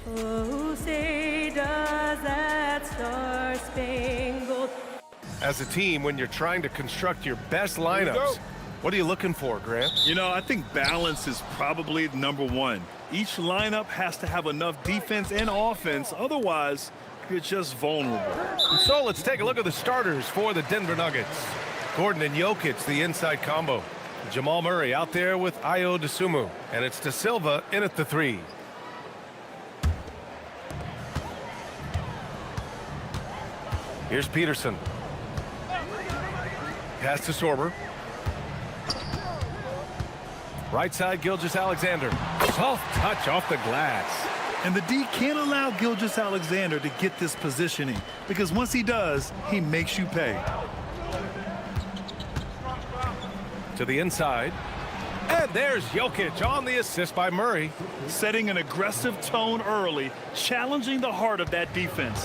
Oh, say does that star-spangled... As a team, when you're trying to construct your best lineups, what are you looking for, Grant? You know, I think balance is probably number one. Each lineup has to have enough defense and offense. Otherwise, you're just vulnerable. So let's take a look at the starters for the Denver Nuggets. Gordon and Jokic, the inside combo. Jamal Murray out there with Ayo Dosunmu. And it's De Silva in at the 3. Here's Peterson. Pass to Sorber. Right side, Gilgeous-Alexander. Soft touch off the glass. And the D can't allow Gilgeous-Alexander to get this positioning, because once he does, he makes you pay. To the inside. And there's Jokic on the assist by Murray. Setting an aggressive tone early, challenging the heart of that defense.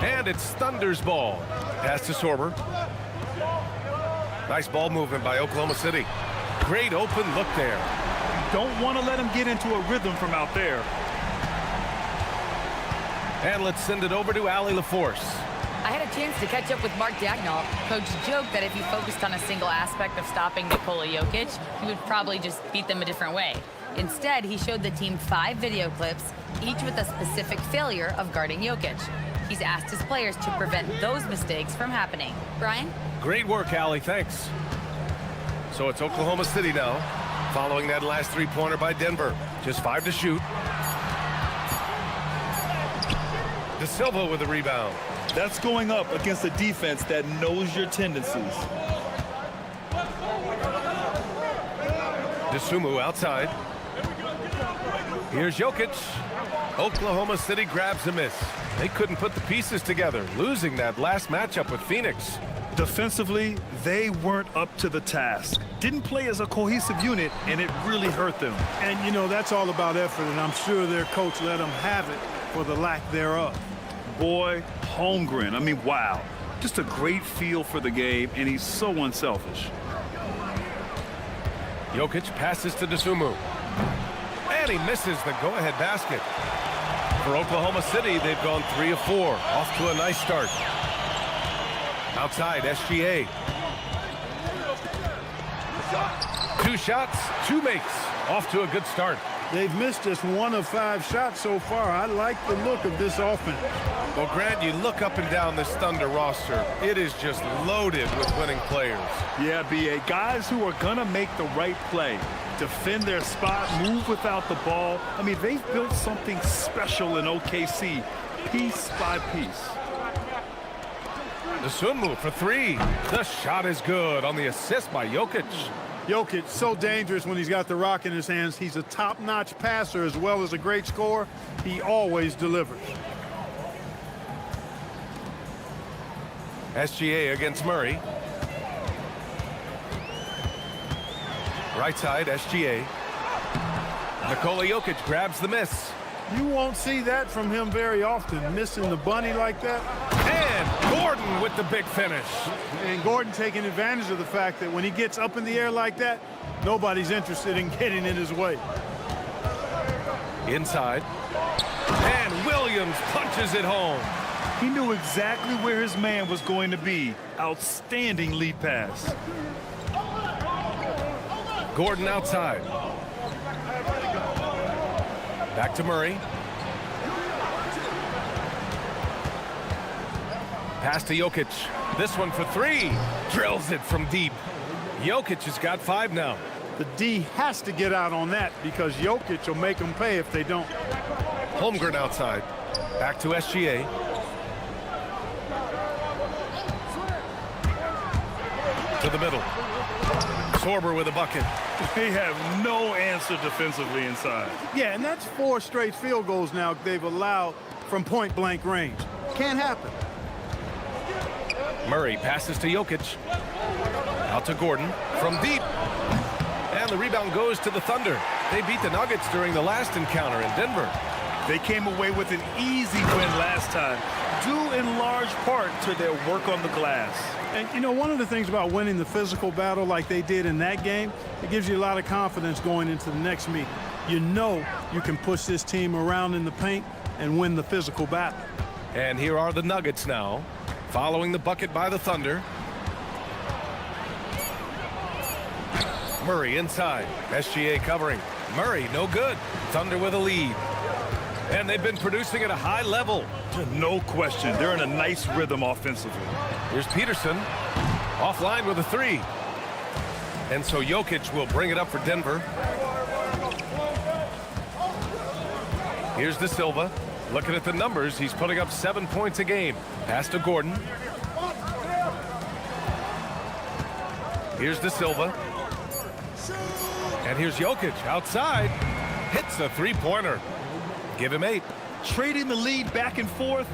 And it's Thunder's ball. Pass to Sorber. Nice ball movement by Oklahoma City. Great open look there. Don't want to let him get into a rhythm from out there. And let's send it over to Allie LaForce. I had a chance to catch up with Mark Dagnall. Coach joked that if he focused on a single aspect of stopping Nikola Jokic, he would probably just beat them a different way. Instead, he showed the team 5 video clips, each with a specific failure of guarding Jokic. He's asked his players to prevent those mistakes from happening. Brian? Great work, Allie. Thanks. So it's Oklahoma City now, following that last three-pointer by Denver. Just 5 to shoot. De Silva with a rebound. That's going up against a defense that knows your tendencies. Dosunmu outside. Here's Jokic. Oklahoma City grabs a miss. They couldn't put the pieces together, losing that last matchup with Phoenix. Defensively, they weren't up to the task. Didn't play as a cohesive unit, and it really hurt them. And, you know, that's all about effort, and I'm sure their coach let them have it for the lack thereof. Boy, Holmgren, I mean, wow. Just a great feel for the game, and he's so unselfish. Jokic passes to Dosunmu. And he misses the go-ahead basket. For Oklahoma City, they've gone 3 of 4. Off to a nice start. Outside, SGA. 2 shots, 2 makes. Off to a good start. They've missed just 1 of 5 shots so far. I like the look of this offense. Well, Grant, you look up and down this Thunder roster. It is just loaded with winning players. Yeah, BA, guys who are going to make the right play. Defend their spot, move without the ball. I mean, they've built something special in OKC, piece by piece. Dosunmu for 3. The shot is good on the assist by Jokic. Jokic, so dangerous when he's got the rock in his hands. He's a top-notch passer as well as a great scorer. He always delivers. SGA against Murray. Right side, SGA. Nikola Jokic grabs the miss. You won't see that from him very often, missing the bunny like that. And Gordon with the big finish. And Gordon taking advantage of the fact that when he gets up in the air like that, nobody's interested in getting in his way. Inside. And Williams punches it home. He knew exactly where his man was going to be. Outstanding lead pass. Gordon outside. Back to Murray. Pass to Jokic. This one for 3. Drills it from deep. Jokic has got 5 now. The D has to get out on that because Jokic will make them pay if they don't. Holmgren outside. Back to SGA. To the middle. Sorber with a bucket. They have no answer defensively inside. Yeah, and that's 4 straight field goals now they've allowed from point-blank range. Can't happen. Murray passes to Jokic. Out to Gordon from deep. And the rebound goes to the Thunder. They beat the Nuggets during the last encounter in Denver. They came away with an easy win last time. due in large part to their work on the glass. And, you know, one of the things about winning the physical battle like they did in that game, it gives you a lot of confidence going into the next meeting. You know you can push this team around in the paint and win the physical battle. And here are the Nuggets now, following the bucket by the Thunder. Murray inside. SGA covering. Murray, no good. Thunder with a lead. And they've been producing at a high level. No question. They're in a nice rhythm offensively. Here's Peterson. Offline with a three. And so Jokic will bring it up for Denver. Here's De Silva. Looking at the numbers, he's putting up 7 points a game. Pass to Gordon. Here's De Silva. And here's Jokic outside. Hits a three-pointer. Give him 8. Trading the lead back and forth,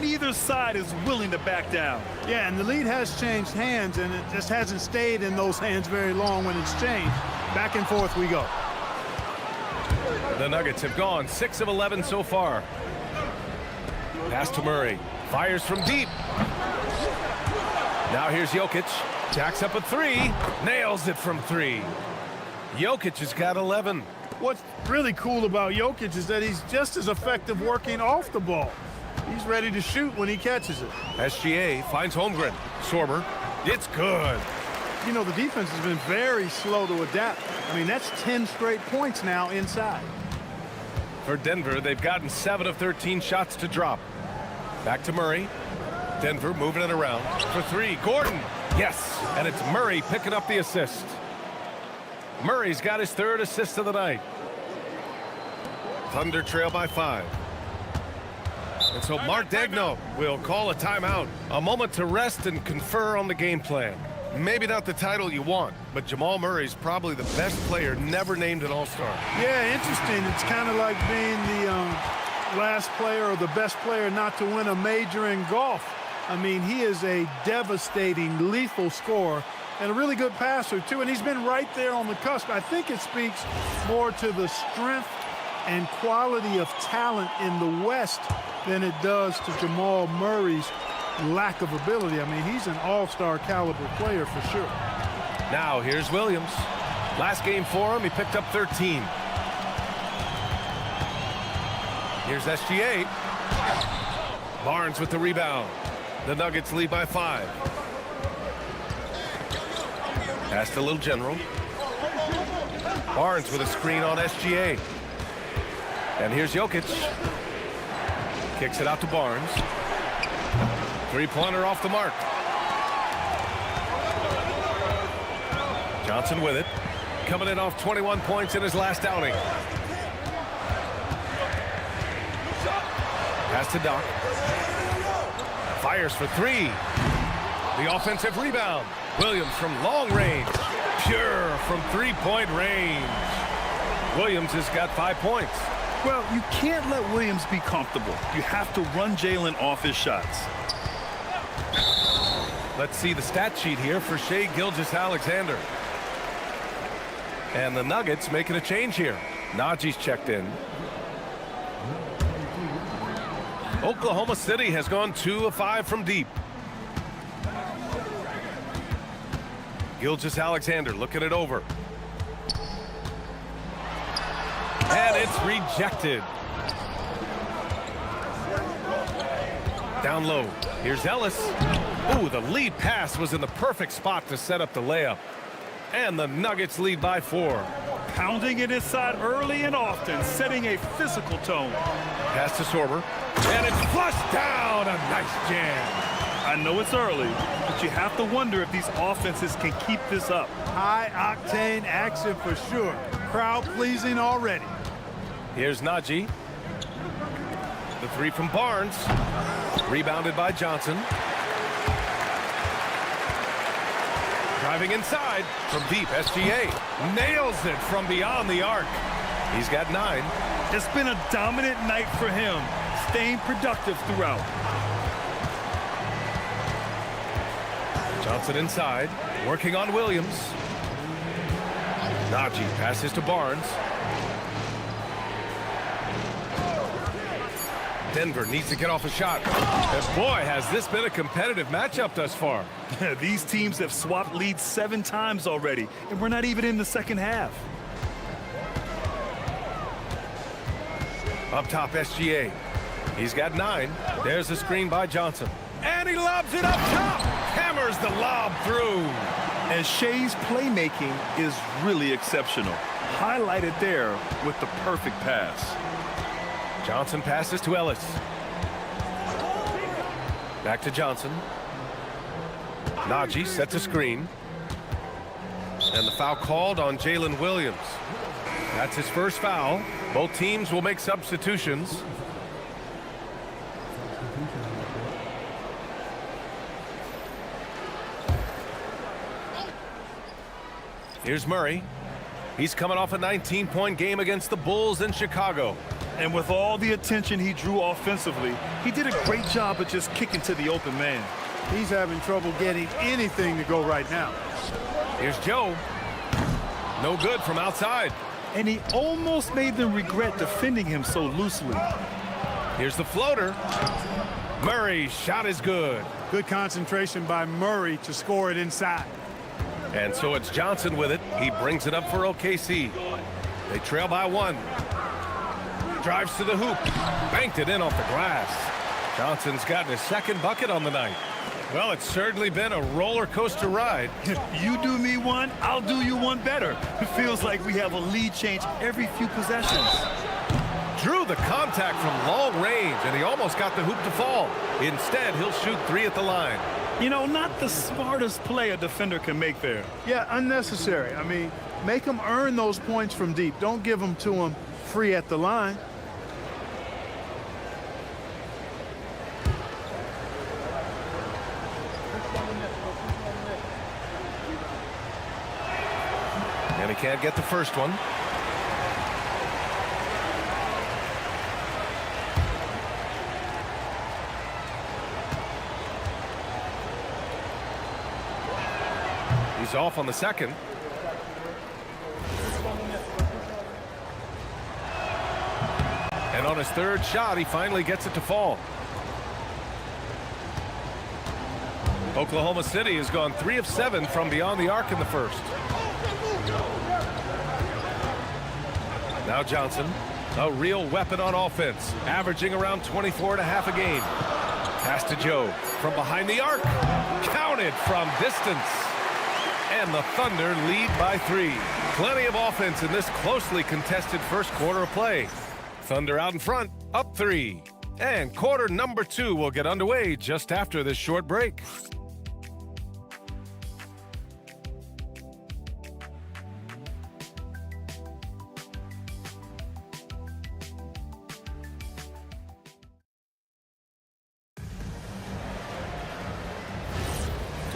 neither side is willing to back down. Yeah, and the lead has changed hands, and it just hasn't stayed in those hands very long when it's changed. Back and forth we go. The Nuggets have gone 6 of 11 so far. Pass to Murray. Fires from deep. Now here's Jokic. Jacks up a three. Nails it from 3. Jokic has got 11. What's really cool about Jokic is that he's just as effective working off the ball. He's ready to shoot when he catches it. SGA finds Holmgren. Sorber. It's good. You know, the defense has been very slow to adapt. I mean, that's 10 straight points now inside. For Denver, they've gotten 7 of 13 shots to drop. Back to Murray. Denver moving it around for 3. Gordon. Yes, and it's Murray picking up the assist. Murray's got his 3rd assist of the night. Thunder trail by 5. And so Mark Daigneault will call a timeout. A moment to rest and confer on the game plan. Maybe not the title you want, but Jamal Murray's probably the best player never named an All-Star. Yeah, interesting. It's kind of like being the last player or the best player not to win a major in golf. I mean, he is a devastating, lethal scorer and a really good passer, too. And he's been right there on the cusp. I think it speaks more to the strength and quality of talent in the West than it does to Jamal Murray's lack of ability. I mean, he's an all-star caliber player for sure. Now here's Williams. Last game for him, he picked up 13. Here's SGA. Barnes with the rebound. The Nuggets lead by 5. Pass to Little General. Barnes with a screen on SGA. And here's Jokic. Kicks it out to Barnes. Three-pointer off the mark. Johnson with it. Coming in off 21 points in his last outing. Pass to Doc. Fires for 3. The offensive rebound. Williams from long range. Pure from three-point range. Williams has got 5 points. Well, you can't let Williams be comfortable. You have to run Jalen off his shots. Let's see the stat sheet here for Shai Gilgeous-Alexander. And the Nuggets making a change here. Najee's checked in. Oklahoma City has gone 2 of 5 from deep. Gilgeous-Alexander looking it over. And it's rejected. Down low. Here's Ellis. Ooh, the lead pass was in the perfect spot to set up the layup. And the Nuggets lead by 4. Pounding it inside early and often, setting a physical tone. Pass to Sorber. And it's flushed down. A nice jam. I know it's early, but you have to wonder if these offenses can keep this up. High-octane action for sure. Crowd-pleasing already. Here's Najee. The 3 from Barnes. Rebounded by Johnson. Driving inside from deep. SGA nails it from beyond the arc. He's got 9. It's been a dominant night for him, staying productive throughout. Johnson inside, working on Williams. Najee passes to Barnes. Denver needs to get off a shot. And boy, has this been a competitive matchup thus far. These teams have swapped leads 7 times already, and we're not even in the second half. Up top, SGA. He's got 9. There's a screen by Johnson. And he lobs it up top. Hammers the lob through. And Shea's playmaking is really exceptional. Highlighted there with the perfect pass. Johnson passes to Ellis. Back to Johnson. Najee sets a screen. And the foul called on Jalen Williams. That's his first foul. Both teams will make substitutions. Here's Murray. He's coming off a 19-point game against the Bulls in Chicago. And with all the attention he drew offensively, he did a great job of just kicking to the open man. He's having trouble getting anything to go right now. Here's Joe. No good from outside. And he almost made them regret defending him so loosely. Here's the floater. Murray's shot is good. Good concentration by Murray to score it inside. And so it's Johnson with it. He brings it up for OKC. They trail by 1. Drives to the hoop. Banked it in off the glass. Johnson's gotten his second bucket on the night. Well, it's certainly been a roller coaster ride. You do me one, I'll do you one better. It feels like we have a lead change every few possessions. Drew the contact from long range, and he almost got the hoop to fall. Instead, he'll shoot 3 at the line. You know, not the smartest play a defender can make there. Yeah, unnecessary. I mean, make them earn those points from deep. Don't give them to them free at the line. And he can't get the first one. He's off on the second. And on his third shot, he finally gets it to fall. Oklahoma City has gone 3 of 7 from beyond the arc in the first. Now Johnson, a real weapon on offense, averaging around 24.5 a game. Pass to Joe from behind the arc. Counted from distance. And the Thunder lead by 3. Plenty of offense in this closely contested first quarter of play. Thunder out in front, up 3. And quarter number 2 will get underway just after this short break.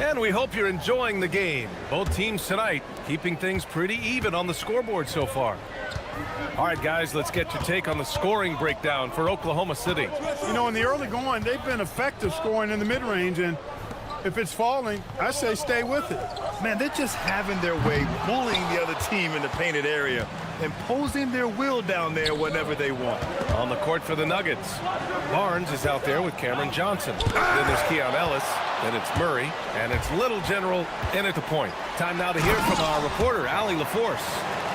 And we hope you're enjoying the game. Both teams tonight keeping things pretty even on the scoreboard so far. All right, guys, let's get your take on the scoring breakdown for Oklahoma City. You know, in the early going, they've been effective scoring in the mid-range, and if it's falling, I say stay with it. Man, they're just having their way, bullying the other team in the painted area, imposing their will down there whenever they want. On the court for the Nuggets, Barnes is out there with Cameron Johnson. Then there's Keon Ellis, then it's Murray, and it's Little General in at the point. Time now to hear from our reporter, Allie LaForce.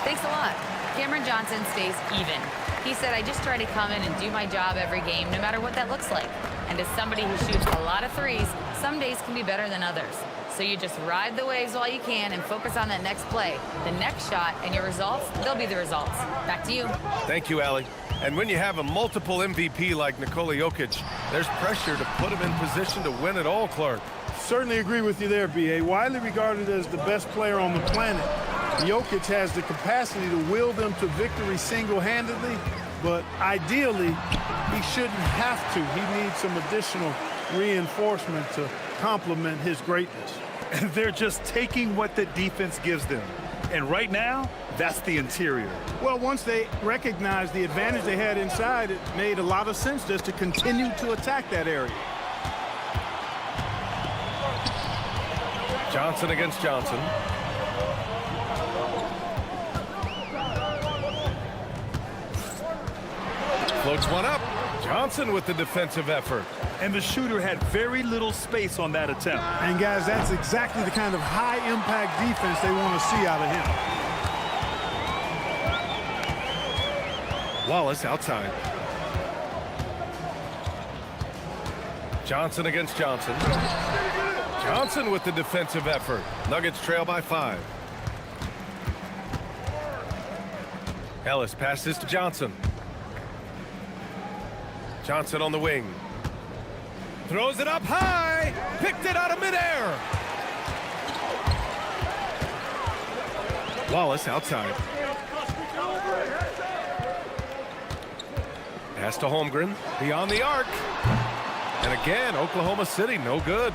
Thanks a lot. Cameron Johnson stays even. He said, I just try to come in and do my job every game, no matter what that looks like. And as somebody who shoots a lot of threes, some days can be better than others. So you just ride the waves while you can and focus on that next play. The next shot and your results, they'll be the results. Back to you. Thank you, Allie. And when you have a multiple MVP like Nikola Jokic, there's pressure to put him in position to win it all, Clark. Certainly agree with you there, B.A. Widely regarded as the best player on the planet, Jokic has the capacity to will them to victory single-handedly, but ideally, he shouldn't have to. He needs some additional reinforcement to complement his greatness. They're just taking what the defense gives them. And right now, that's the interior. Well, once they recognized the advantage they had inside, it made a lot of sense just to continue to attack that area. Johnson against Johnson. Floats one up. Johnson with the defensive effort. And the shooter had very little space on that attempt. And guys, that's exactly the kind of high-impact defense they want to see out of him. Wallace outside. Johnson against Johnson. Johnson with the defensive effort. Nuggets trail by 5. Ellis passes to Johnson. Johnson on the wing. Throws it up high. Picked it out of midair. Wallace outside. Pass to Holmgren. Beyond the arc. And again, Oklahoma City, no good.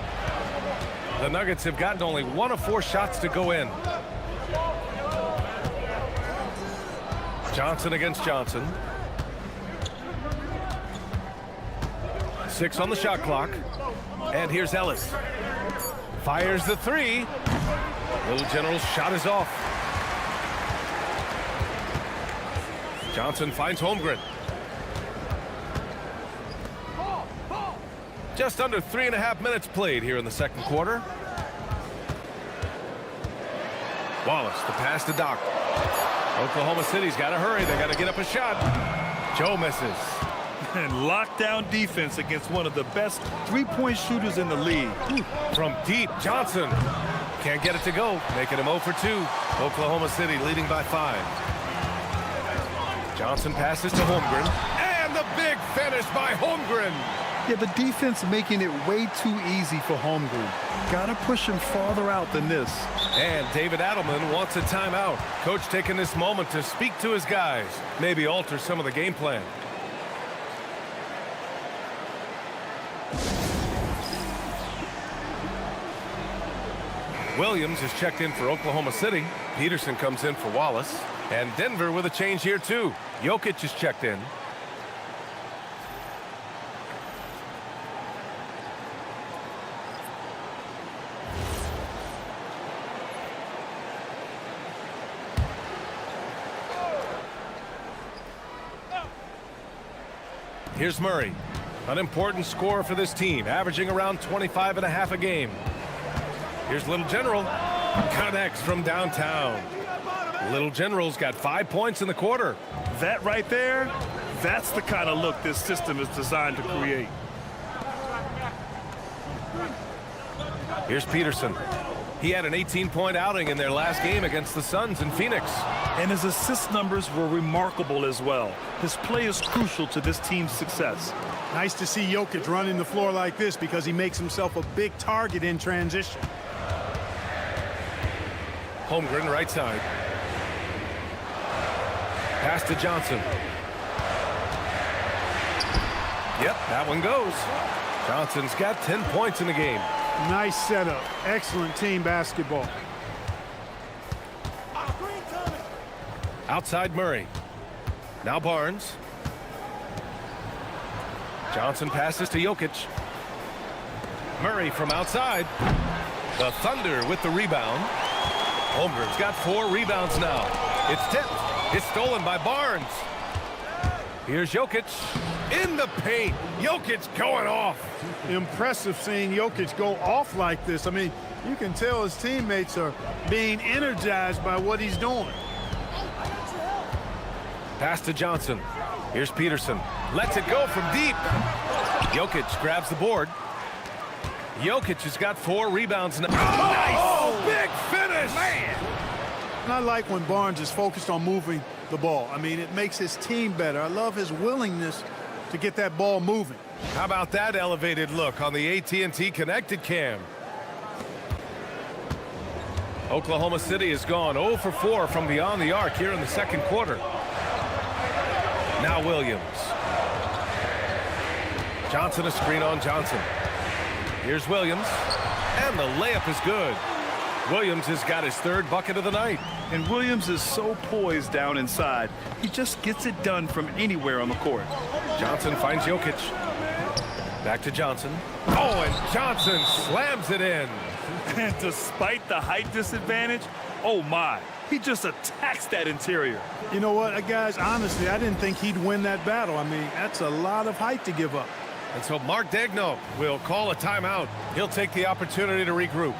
The Nuggets have gotten only 1 of 4 shots to go in. Johnson against Johnson. 6 on the shot clock. And here's Ellis. Fires the 3. Little General's shot is off. Johnson finds Holmgren. Just under 3.5 minutes played here in the second quarter. Wallace, the pass to Doc. Oklahoma City's got to hurry. They got to get up a shot. Joe misses. And lockdown defense against one of the best three-point shooters in the league. From deep, Johnson can't get it to go, making him 0 for 2. Oklahoma City leading by 5. Johnson passes to Holmgren. And the big finish by Holmgren. Yeah, the defense making it way too easy for Holmgren. Gotta push him farther out than this. And David Adelman wants a timeout. Coach taking this moment to speak to his guys. Maybe alter some of the game plan. Williams is checked in for Oklahoma City. Peterson comes in for Wallace. And Denver with a change here too. Jokic is checked in. Here's Murray, an important scorer for this team, averaging around 25.5 a game. Here's Little General, connects from downtown. Little General's got 5 points in the quarter. That right there, that's the kind of look this system is designed to create. Here's Peterson. He had an 18-point outing in their last game against the Suns in Phoenix. And his assist numbers were remarkable as well. His play is crucial to this team's success. Nice to see Jokic running the floor like this because he makes himself a big target in transition. Holmgren right side. Pass to Johnson. Yep, that one goes. Johnson's got 10 points in the game. Nice setup. Excellent team basketball. Outside Murray. Now Barnes. Johnson passes to Jokic. Murray from outside. The Thunder with the rebound. Holmgren's got 4 rebounds now. It's tipped. It's stolen by Barnes. Here's Jokic in the paint. Jokic going off. Impressive seeing Jokic go off like this. I mean, you can tell his teammates are being energized by what he's doing. Pass to Johnson. Here's Peterson. Lets it go from deep. Jokic grabs the board. Jokic has got 4 rebounds now. Nice! Oh, big finish! Man! And I like when Barnes is focused on moving the ball. I mean, it makes his team better. I love his willingness to get that ball moving. How about that elevated look on the AT&T connected cam? Oklahoma City has gone 0 for 4 from beyond the arc here in the second quarter. Now Williams. Johnson a screen on Johnson. Here's Williams. And the layup is good. Williams has got his 3rd bucket of the night. And Williams is so poised down inside. He just gets it done from anywhere on the court. Johnson finds Jokic. Back to Johnson. Oh, and Johnson slams it in. And despite the height disadvantage, oh my, he just attacks that interior. You know what, guys, honestly, I didn't think he'd win that battle. I mean, that's a lot of height to give up. And so Mark Daigneault will call a timeout. He'll take the opportunity to regroup.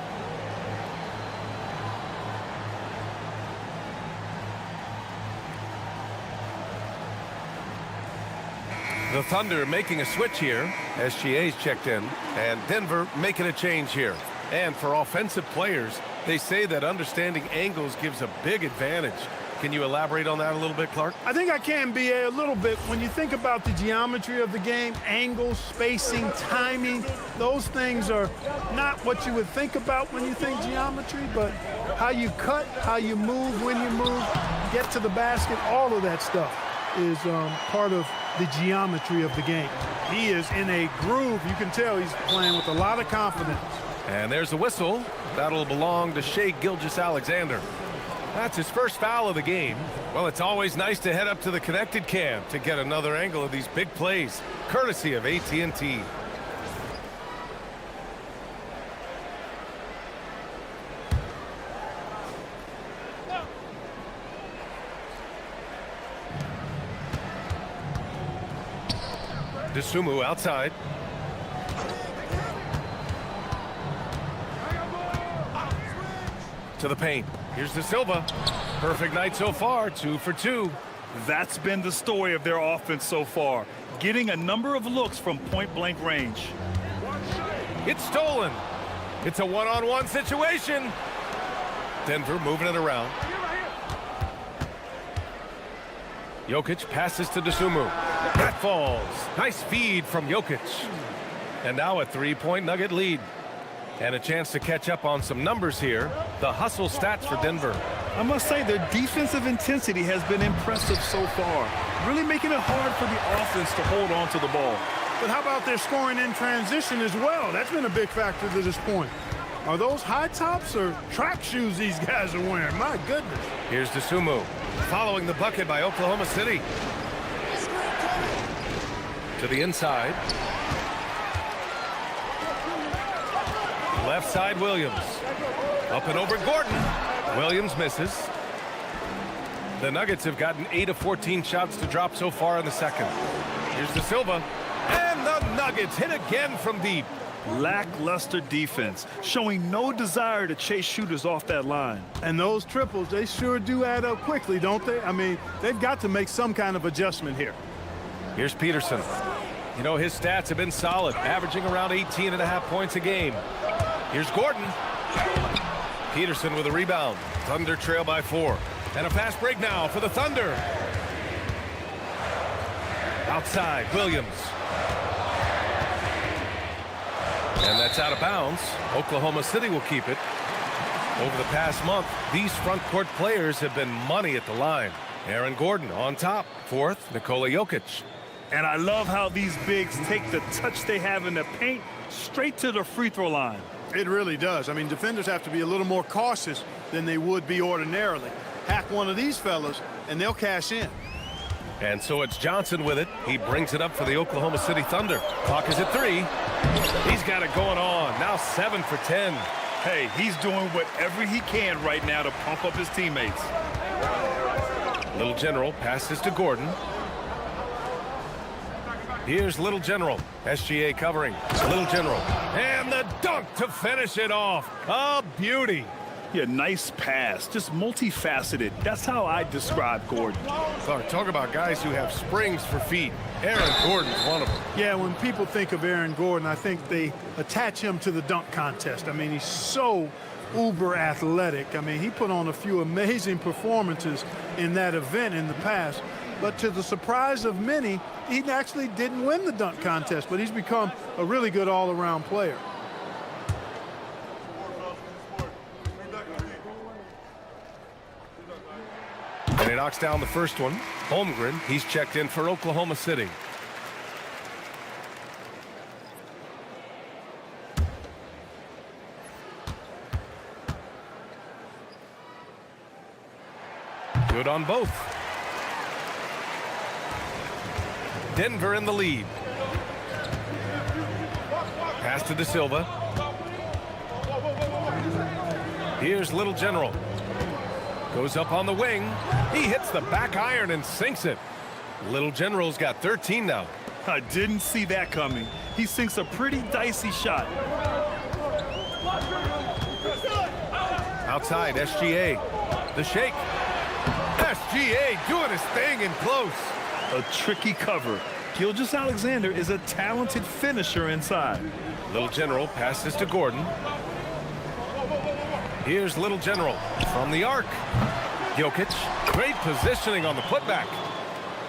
The Thunder making a switch here. SGA's checked in. And Denver making a change here. And for offensive players, they say that understanding angles gives a big advantage. Can you elaborate on that a little bit, Clark? I think I can, BA, a little bit. When you think about the geometry of the game, angles, spacing, timing, those things are not what you would think about when you think geometry, but how you cut, how you move, when you move, get to the basket, all of that stuff is part of the geometry of the game. He is in a groove. You can tell he's playing with a lot of confidence. And there's the whistle. That'll belong to Shai Gilgeous-Alexander. That's his first foul of the game. Well, it's always nice to head up to the connected cam to get another angle of these big plays, courtesy of AT&T. Dosunmu outside. To the paint. Here's De Silva. Perfect night so far, 2 for 2. That's been the story of their offense so far, getting a number of looks from point-blank range. It's stolen. It's a one-on-one situation. Denver moving it around. Jokic passes to Dosunmu. That falls. Nice feed from Jokic. And now a three-point Nugget lead. And a chance to catch up on some numbers here. The hustle stats for Denver. I must say their defensive intensity has been impressive so far, really making it hard for the offense to hold on to the ball. But how about their scoring in transition as well? That's been a big factor to this point. Are those high tops or track shoes these guys are wearing? My goodness. Here's Dosunmu following the bucket by Oklahoma City. To the inside. Left side, Williams. Up and over Gordon. Williams misses. The Nuggets have gotten 8 of 14 shots to drop so far in the second. Here's De Silva. And the Nuggets hit again from deep. Lackluster defense, showing no desire to chase shooters off that line. And those triples, they sure do add up quickly, don't they? I mean, they've got to make some kind of adjustment here. Here's Peterson. You know, his stats have been solid, averaging around 18.5 points a game. Here's Gordon. Peterson with a rebound. Thunder trail by 4. And a fast break now for the Thunder. Outside, Williams. And that's out of bounds. Oklahoma City will keep it. Over the past month, these front court players have been money at the line. Aaron Gordon on top. 4th, Nikola Jokic. And I love how these bigs take the touch they have in the paint straight to the free throw line. It really does. I mean, defenders have to be a little more cautious than they would be ordinarily. Hack one of these fellas, and they'll cash in. And so it's Johnson with it. He brings it up for the Oklahoma City Thunder. Clock is at 3. He's got it going on. Now 7 for 10. Hey, he's doing whatever he can right now to pump up his teammates. Little General passes to Gordon. Here's Little General. SGA covering. Little General. And the dunk to finish it off. A beauty. Yeah, nice pass. Just multifaceted. That's how I describe Gordon. Talk about guys who have springs for feet. Aaron Gordon's one of them. Yeah, when people think of Aaron Gordon, I think they attach him to the dunk contest. I mean, he's so uber athletic. I mean, he put on a few amazing performances in that event in the past. But to the surprise of many, he actually didn't win the dunk contest, but he's become a really good all-around player. And he knocks down the first one. Holmgren, he's checked in for Oklahoma City. Good on both. Denver in the lead. Pass to De Silva. Here's Little General. Goes up on the wing. He hits the back iron and sinks it. Little General's got 13 now. I didn't see that coming. He sinks a pretty dicey shot. Outside, SGA. The shake. SGA doing his thing in close. A tricky cover. Gilgeous-Alexander is a talented finisher inside. Little General passes to Gordon. Here's Little General from the arc. Jokic, great positioning on the putback.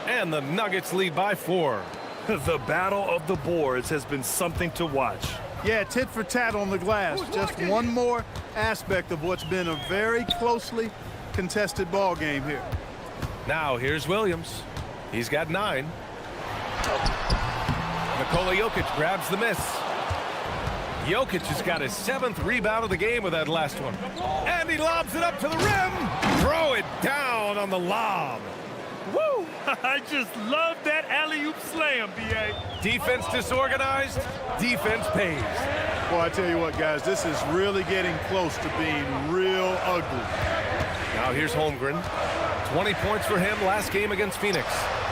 And the Nuggets lead by 4. The battle of the boards has been something to watch. Yeah, tit for tat on the glass. Just one more aspect of what's been a very closely contested ball game here. Now here's Williams. He's got 9. Nikola Jokic grabs the miss. Jokic has got his 7th rebound of the game with that last one. And he lobs it up to the rim. Throw it down on the lob. Woo! I just love that alley-oop slam, B.A. Defense disorganized, defense pays. Well, I tell you what, guys, this is really getting close to being real ugly. Now here's Holmgren. 20 points for him last game against Phoenix.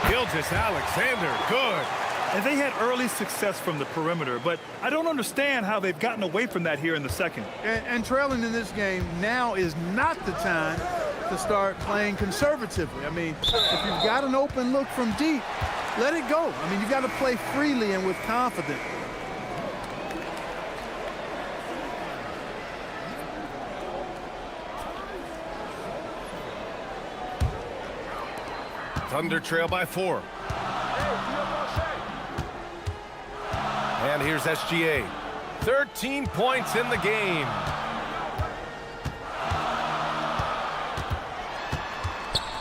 Gilgeous-Alexander, good. And they had early success from the perimeter, but I don't understand how they've gotten away from that here in the second. And trailing in this game, now is not the time to start playing conservatively. I mean, if you've got an open look from deep, let it go. I mean, you've got to play freely and with confidence. Thunder trail by 4. And here's SGA. 13 points in the game.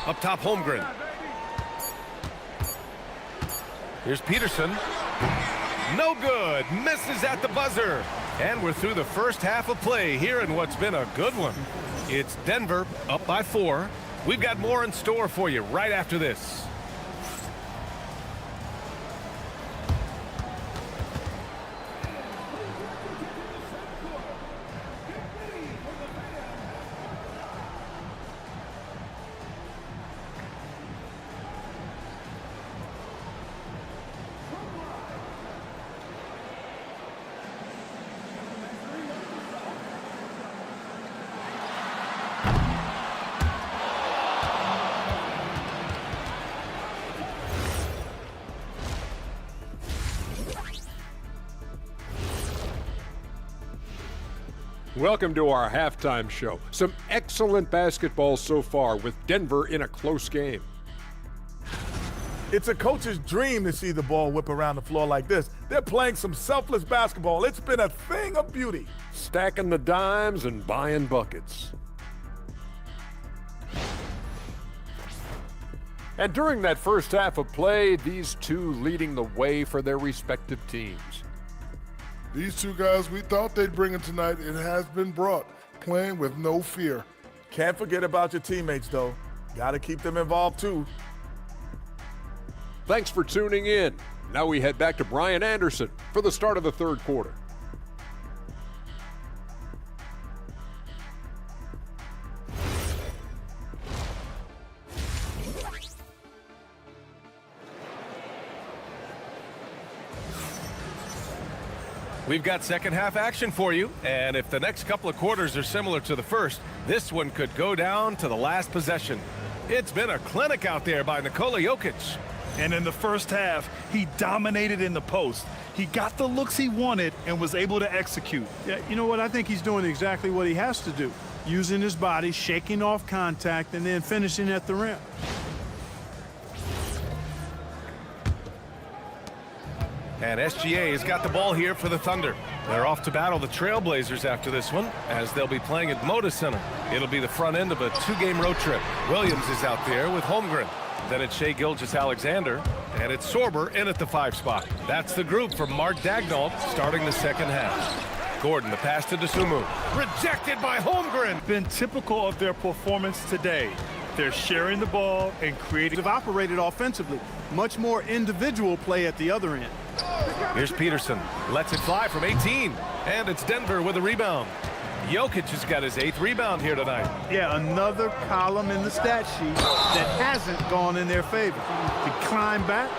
Up top, Holmgren. Here's Peterson. No good. Misses at the buzzer. And we're through the first half of play here in what's been a good one. It's Denver up by 4. We've got more in store for you right after this. Welcome to our halftime show. Some excellent basketball so far with Denver in a close game. It's a coach's dream to see the ball whip around the floor like this. They're playing some selfless basketball. It's been a thing of beauty. Stacking the dimes and buying buckets. And during that first half of play, these two leading the way for their respective teams. These two guys, we thought they'd bring it tonight. It has been brought, playing with no fear. Can't forget about your teammates, though. Got to keep them involved, too. Thanks for tuning in. Now we head back to Brian Anderson for the start of the third quarter. We've got second half action for you, and if the next couple of quarters are similar to the first, this one could go down to the last possession. It's been a clinic out there by Nikola Jokic. And in the first half, he dominated in the post. He got the looks he wanted and was able to execute. Yeah, you know what? I think he's doing exactly what he has to do. Using his body, shaking off contact, and then finishing at the rim. And SGA has got the ball here for the Thunder. They're off to battle the Trailblazers after this one, as they'll be playing at Moda Center. It'll be the front end of a 2-game road trip. Williams is out there with Holmgren. Then it's Shai Gilgeous-Alexander, and it's Sorber in at the 5 spot. That's the group for Mark Daigneault starting the second half. Gordon, the pass to Dosunmu. Rejected by Holmgren. Been typical of their performance today. They're sharing the ball and creating. They've operated offensively. Much more individual play at the other end. Here's Peterson. Lets it fly from 18. And it's Denver with a rebound. Jokic has got his 8th rebound here tonight. Yeah, another column in the stat sheet that hasn't gone in their favor. To climb back,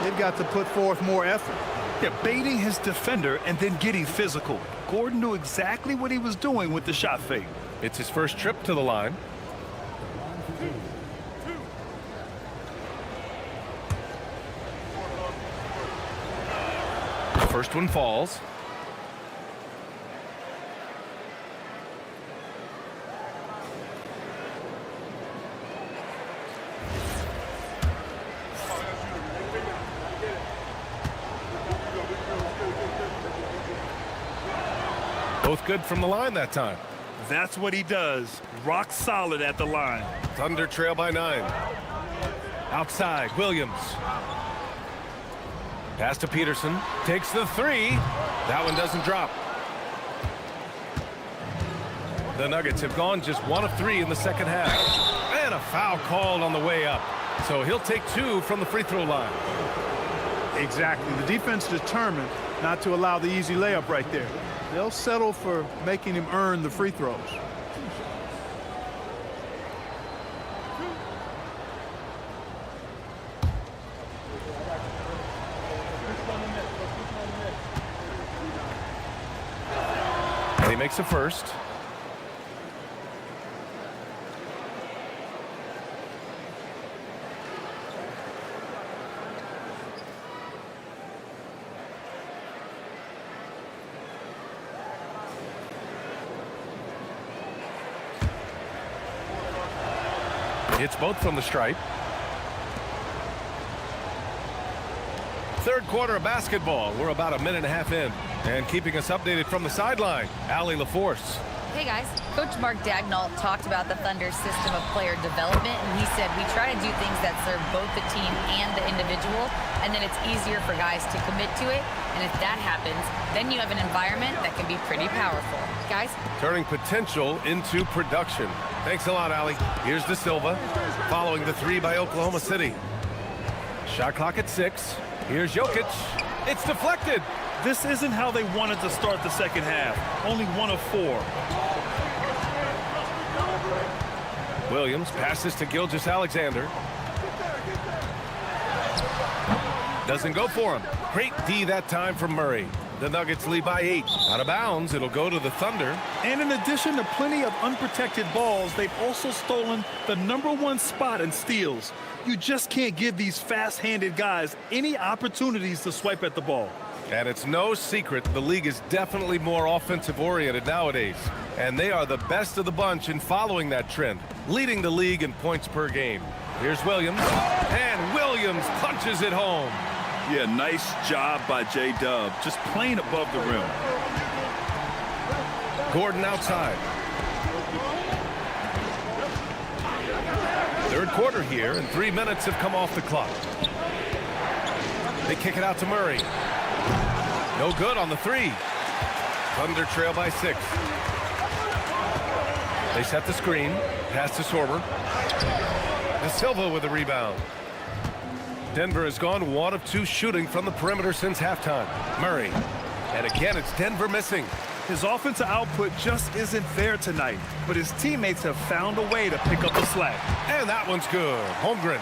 they've got to put forth more effort. Yeah, baiting his defender and then getting physical. Gordon knew exactly what he was doing with the shot fake. It's his first trip to the line. First one falls. Both good from the line that time. That's what he does. Rock solid at the line. Thunder trail by 9. Outside, Williams. Pass to Peterson. Takes the 3. That one doesn't drop. The Nuggets have gone just 1 of 3 in the second half. And a foul called on the way up. So he'll take 2 from the free throw line. Exactly. The defense determined not to allow the easy layup right there. They'll settle for making him earn the free throws. And he makes a first. Hits both from the stripe. Third quarter of basketball. We're about a minute and a half in. And keeping us updated from the sideline, Allie LaForce. Hey guys, Coach Mark Daigneault talked about the Thunder's system of player development, and he said we try to do things that serve both the team and the individual, and then it's easier for guys to commit to it. And if that happens, then you have an environment that can be pretty powerful. Guys? Turning potential into production. Thanks a lot, Allie. Here's De Silva, following the 3 by Oklahoma City. Shot clock at 6. Here's Jokic. It's deflected. This isn't how they wanted to start the second half. Only 1 of 4. Williams passes to Gilgeous-Alexander. Doesn't go for him. Great D that time from Murray. The Nuggets lead by 8. Out of bounds, it'll go to the Thunder. And in addition to plenty of unprotected balls, they've also stolen the #1 spot in steals. You just can't give these fast-handed guys any opportunities to swipe at the ball. And it's no secret the league is definitely more offensive-oriented nowadays. And they are the best of the bunch in following that trend, leading the league in points per game. Here's Williams, and Williams punches it home. Yeah, nice job by J-Dub, just playing above the rim. Gordon outside. Third quarter here, and 3 minutes have come off the clock. They kick it out to Murray. No good on the 3. Thunder trail by 6. They set the screen. Pass to Sorber. De Silva with the rebound. Denver has gone 1 of 2 shooting from the perimeter since halftime. Murray. And again, it's Denver missing. His offensive output just isn't there tonight, but his teammates have found a way to pick up the slack. And that one's good. Holmgren.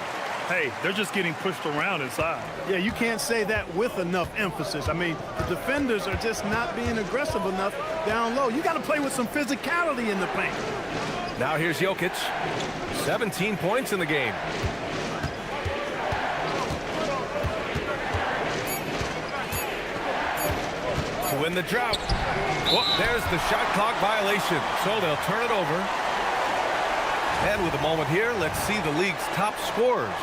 Hey, they're just getting pushed around inside. Yeah, you can't say that with enough emphasis. I mean, the defenders are just not being aggressive enough down low. You got to play with some physicality in the paint. Now here's Jokic. 17 points in the game. To win the drought. Well, there's the shot clock violation. So they'll turn it over. And with a moment here, let's see the league's top scorers.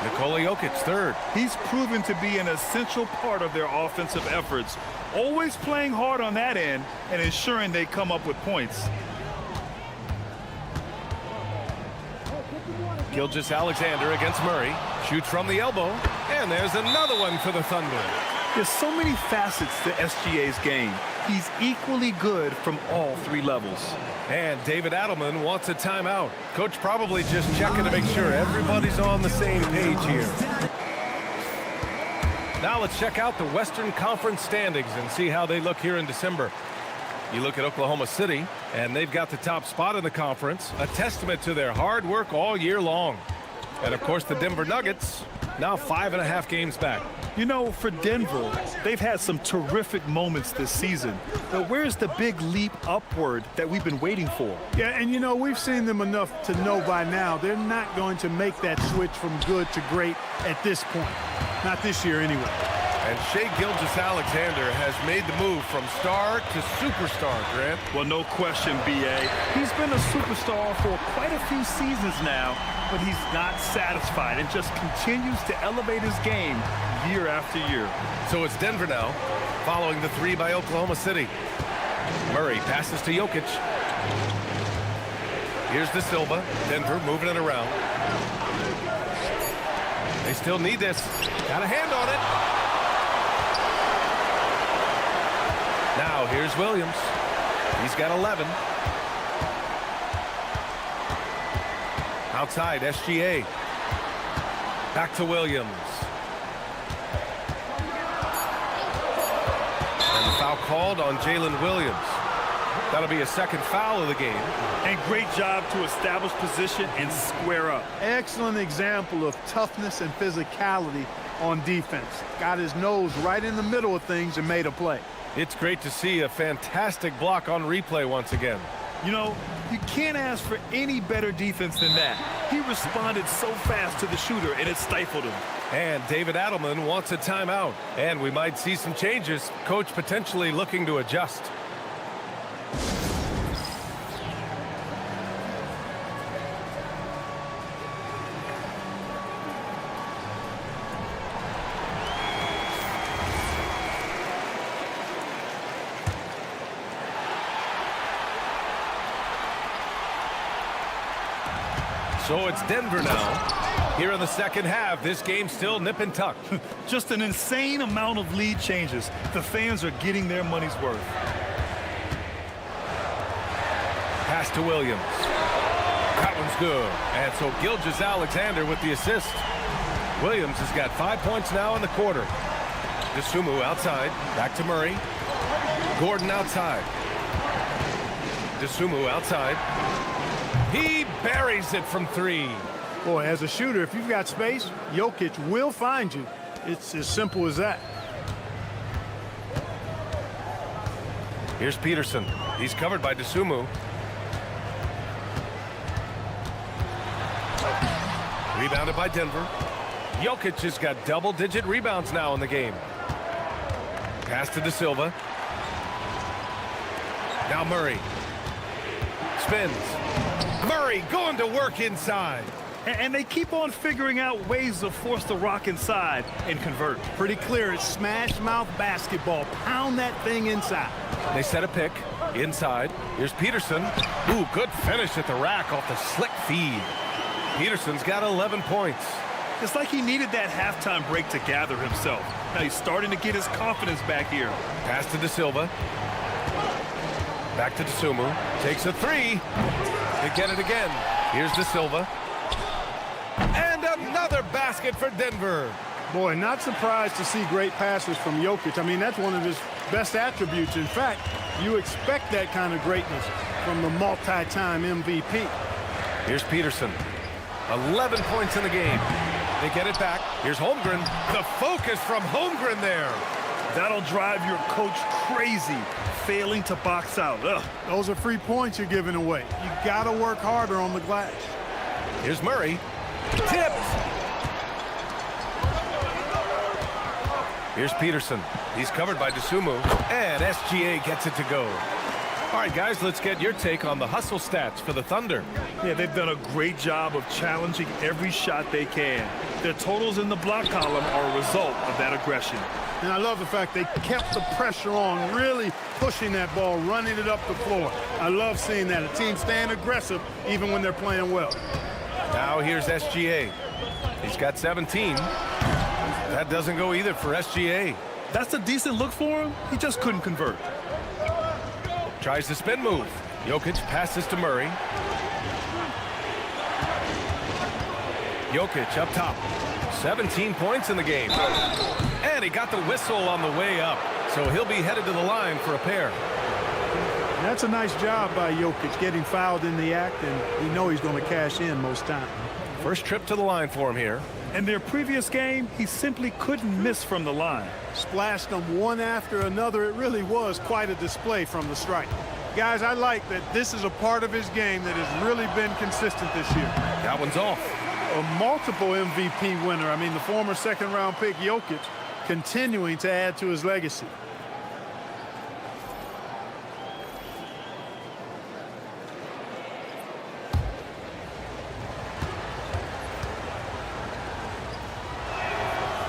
Nikola Jokic, 3rd. He's proven to be an essential part of their offensive efforts, always playing hard on that end and ensuring they come up with points. Gilgeous-Alexander against Murray. Shoots from the elbow. And there's another one for the Thunder. There's so many facets to SGA's game. He's equally good from all 3 levels. And David Adelman wants a timeout. Coach probably just checking to make sure everybody's on the same page here. Now let's check out the Western Conference standings and see how they look here in December. You look at Oklahoma City, and they've got the top spot in the conference, a testament to their hard work all year long. And, of course, the Denver Nuggets, now 5.5 games back. You know, for Denver, they've had some terrific moments this season. But where's the big leap upward that we've been waiting for? Yeah, and, you know, we've seen them enough to know by now they're not going to make that switch from good to great at this point. Not this year, anyway. And Shai Gilgeous-Alexander has made the move from star to superstar, Grant. Well, no question, BA. He's been a superstar for quite a few seasons now, but he's not satisfied and just continues to elevate his game year after year. So it's Denver now, following the 3 by Oklahoma City. Murray passes to Jokic. Here's De Silva. Denver moving it around. They still need this. Got a hand on it. Now here's Williams. He's got 11. Outside, SGA. Back to Williams. And the foul called on Jalen Williams. That'll be a second foul of the game. And great job to establish position and square up. Excellent example of toughness and physicality on defense. Got his nose right in the middle of things and made a play. It's great to see a fantastic block on replay once again. You know, you can't ask for any better defense than that. He responded so fast to the shooter, and it stifled him. And David Adelman wants a timeout. And we might see some changes. Coach potentially looking to adjust. So it's Denver now. Here in the second half, this game's still nip and tuck. Just an insane amount of lead changes. The fans are getting their money's worth. Pass to Williams. That one's good. And so Gilgeous-Alexander with the assist. Williams has got 5 points now in the quarter. Dosunmu outside. Back to Murray. Gordon outside. Dosunmu outside. He buries it from 3. Boy, as a shooter, if you've got space, Jokic will find you. It's as simple as that. Here's Peterson. He's covered by Dosunmu. Rebounded by Denver. Jokic has got double-digit rebounds now in the game. Pass to De Silva. Now Murray. Spins. Murray going to work inside. And they keep on figuring out ways to force the rock inside and convert. Pretty clear. It's smash mouth basketball. Pound that thing inside. They set a pick inside. Here's Peterson. Ooh, good finish at the rack off the slick feed. Peterson's got 11 points. It's like he needed that halftime break to gather himself. Now he's starting to get his confidence back here. Pass to De Silva. Back to Dosunmu. Takes a 3. They get it again. Here's De Silva. And another basket for Denver. Boy, not surprised to see great passes from Jokic. I mean, that's one of his best attributes. In fact, you expect that kind of greatness from the multi-time MVP. Here's Peterson. 11 points in the game. They get it back. Here's Holmgren. The focus from Holmgren there. That'll drive your coach crazy, failing to box out. Ugh. Those are free points you're giving away. You got to work harder on the glass. Here's Murray. Tipped. Here's Peterson. He's covered by Dosunmu. And SGA gets it to go. All right, guys, let's get your take on the hustle stats for the Thunder. Yeah, they've done a great job of challenging every shot they can. Their totals in the block column are a result of that aggression. And I love the fact they kept the pressure on, really pushing that ball, running it up the floor. I love seeing that. A team staying aggressive even when they're playing well. Now here's SGA. He's got 17. That doesn't go either for SGA. That's a decent look for him. He just couldn't convert. Tries the spin move. Jokic passes to Murray. Jokic up top. 17 points in the game. And he got the whistle on the way up. So he'll be headed to the line for a pair. That's a nice job by Jokic, getting fouled in the act, and you know he's going to cash in most times. First trip to the line for him here. In their previous game, he simply couldn't miss from the line. Splashed them one after another. It really was quite a display from the stripe. Guys, I like that this is a part of his game that has really been consistent this year. That one's off. A multiple MVP winner. I mean, the former second-round pick Jokic continuing to add to his legacy.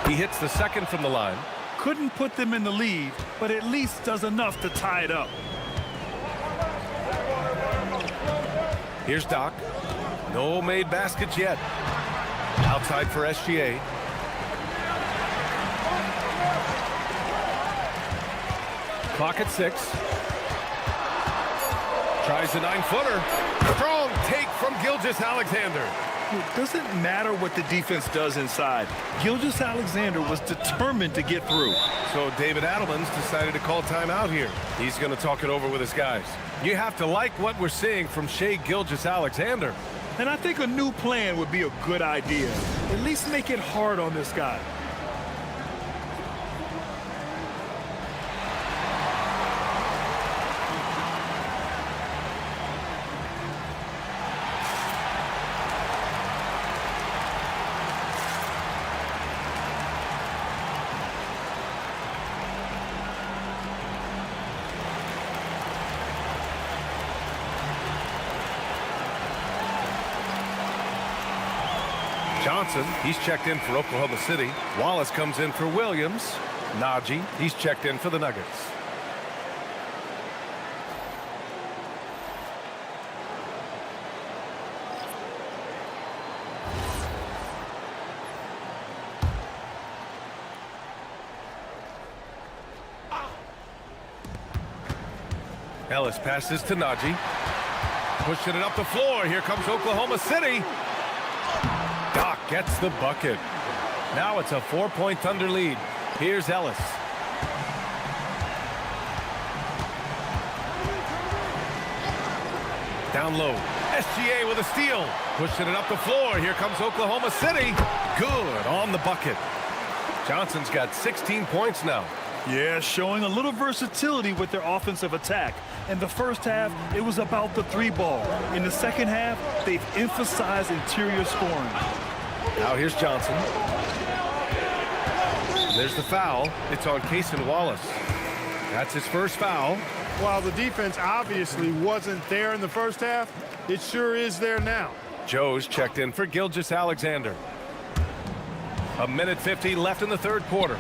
He hits the second from the line. Couldn't put them in the lead, but at least does enough to tie it up. Here's Doc. No made baskets yet. Outside for SGA. Clock at 6. Tries the 9-footer. Strong take from Gilgeous-Alexander. It doesn't matter what the defense does inside. Gilgeous-Alexander was determined to get through. So David Adelman's decided to call timeout here. He's going to talk it over with his guys. You have to like what we're seeing from Shai Gilgeous-Alexander. And I think a new plan would be a good idea. At least make it hard on this guy. Johnson, he's checked in for Oklahoma City. Wallace comes in for Williams. Najee, he's checked in for the Nuggets. Ellis passes to Najee. Pushing it up the floor. Here comes Oklahoma City. Doc gets the bucket. Now it's a 4-point Thunder lead. Here's Ellis. Down low. SGA with a steal. Pushing it up the floor. Here comes Oklahoma City. Good on the bucket. Johnson's got 16 points now. Yeah, showing a little versatility with their offensive attack. In the first half, it was about the 3-ball. In the second half, they've emphasized interior scoring. Now here's Johnson. There's the foul. It's on Cason Wallace. That's his first foul. While the defense obviously wasn't there in the first half, it sure is there now. Joe's checked in for Gilgeous-Alexander. 1:50 left in the third quarter.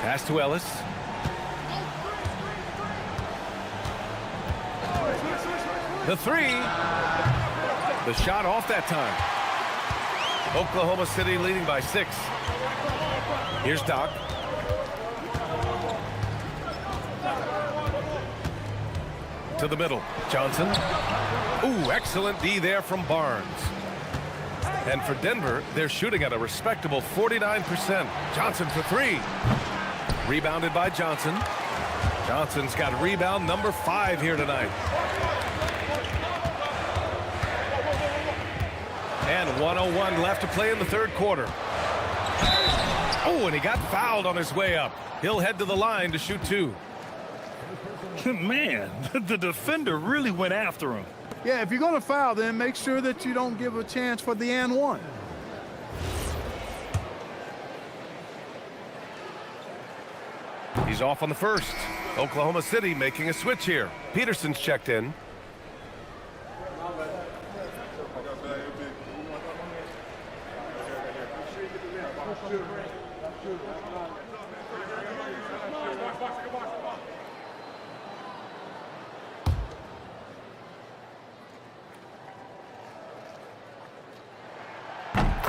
Pass to Ellis. The 3. The shot off that time. Oklahoma City leading by 6. Here's Doc. To the middle. Johnson. Ooh, excellent D there from Barnes. And for Denver, they're shooting at a respectable 49%. Johnson for 3. Rebounded by Johnson. Johnson's got rebound number 5 here tonight. And 1:01 left to play in the third quarter. Oh, and he got fouled on his way up. He'll head to the line to shoot 2. Man, the defender really went after him. Yeah, if you're going to foul, then make sure that you don't give a chance for the and one. He's off on the first. Oklahoma City making a switch here. Peterson's checked in.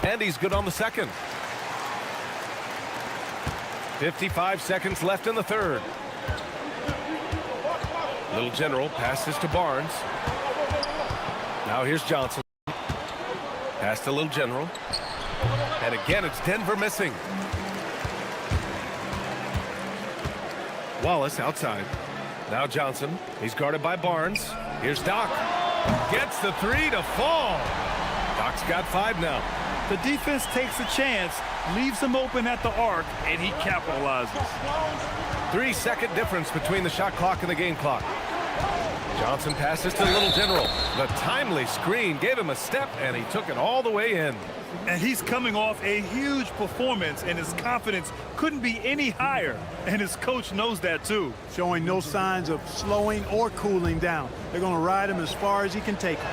And he's good on the second. 55 seconds left in the third. Little General passes to Barnes. Now here's Johnson. Pass to Little General. And again, it's Denver missing. Wallace outside. Now Johnson. He's guarded by Barnes. Here's Doc. Gets the three to fall. Doc's got 5 now. The defense takes a chance, leaves him open at the arc, and he capitalizes. 3-second difference between the shot clock and the game clock. Johnson passes to Little General. The timely screen gave him a step, and he took it all the way in. And he's coming off a huge performance, and his confidence couldn't be any higher. And his coach knows that, too. Showing no signs of slowing or cooling down. They're going to ride him as far as he can take him.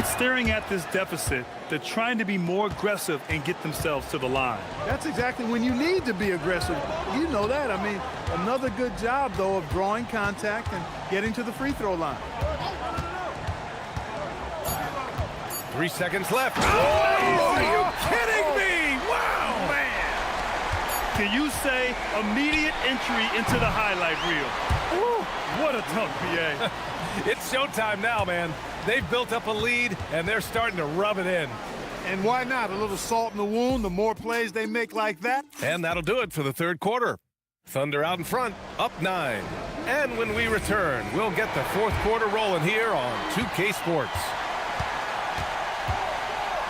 Staring at this deficit, they're trying to be more aggressive and get themselves to the line. That's exactly when you need to be aggressive. You know that. I mean, another good job, though, of drawing contact and getting to the free throw line. 3 seconds left. Oh, are you kidding me? Wow, man. Can you say immediate entry into the highlight reel? Ooh, what a dunk, BA. It's showtime now, man. They've built up a lead, and they're starting to rub it in. And why not? A little salt in the wound. The more plays they make like that. And that'll do it for the third quarter. Thunder out in front, up 9. And when we return, we'll get the fourth quarter rolling here on 2K Sports.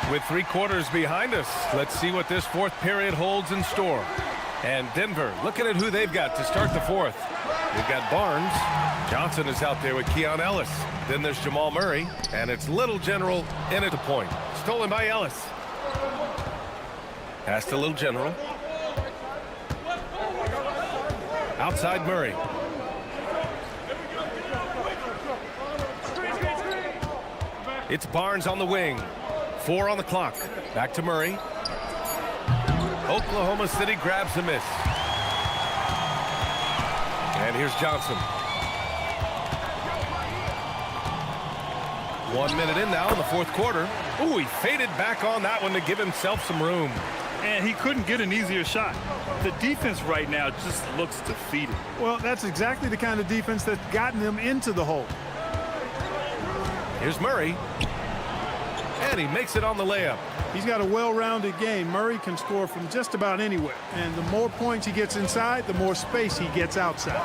With 3 quarters behind us, let's see what this fourth period holds in store. And Denver looking at who they've got to start the fourth. We've got Barnes. Johnson is out there with Keon Ellis. Then there's Jamal Murray, and it's Little General in at the point. Stolen by Ellis. Pass to Little General. Outside Murray. It's Barnes on the wing. 4 on the clock. Back to Murray. Oklahoma City grabs a miss. And here's Johnson. 1 minute in now in the fourth quarter. Ooh, he faded back on that one to give himself some room. And he couldn't get an easier shot. The defense right now just looks defeated. Well, that's exactly the kind of defense that's gotten them into the hole. Here's Murray. And he makes it on the layup. He's got a well-rounded game. Murray can score from just about anywhere. And the more points he gets inside, the more space he gets outside.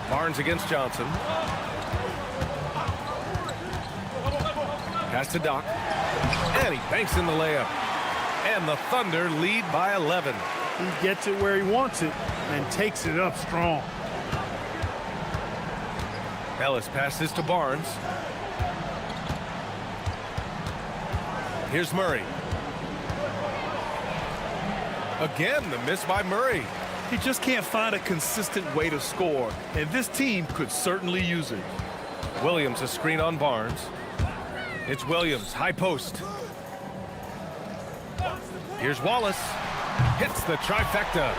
Barnes against Johnson. Pass to Doc. And he banks in the layup. And the Thunder lead by 11. He gets it where he wants it and takes it up strong. Ellis passes to Barnes. Here's Murray. Again, the miss by Murray. He just can't find a consistent way to score, and this team could certainly use it. Williams a screen on Barnes. It's Williams, high post. Here's Wallace. Hits the trifecta.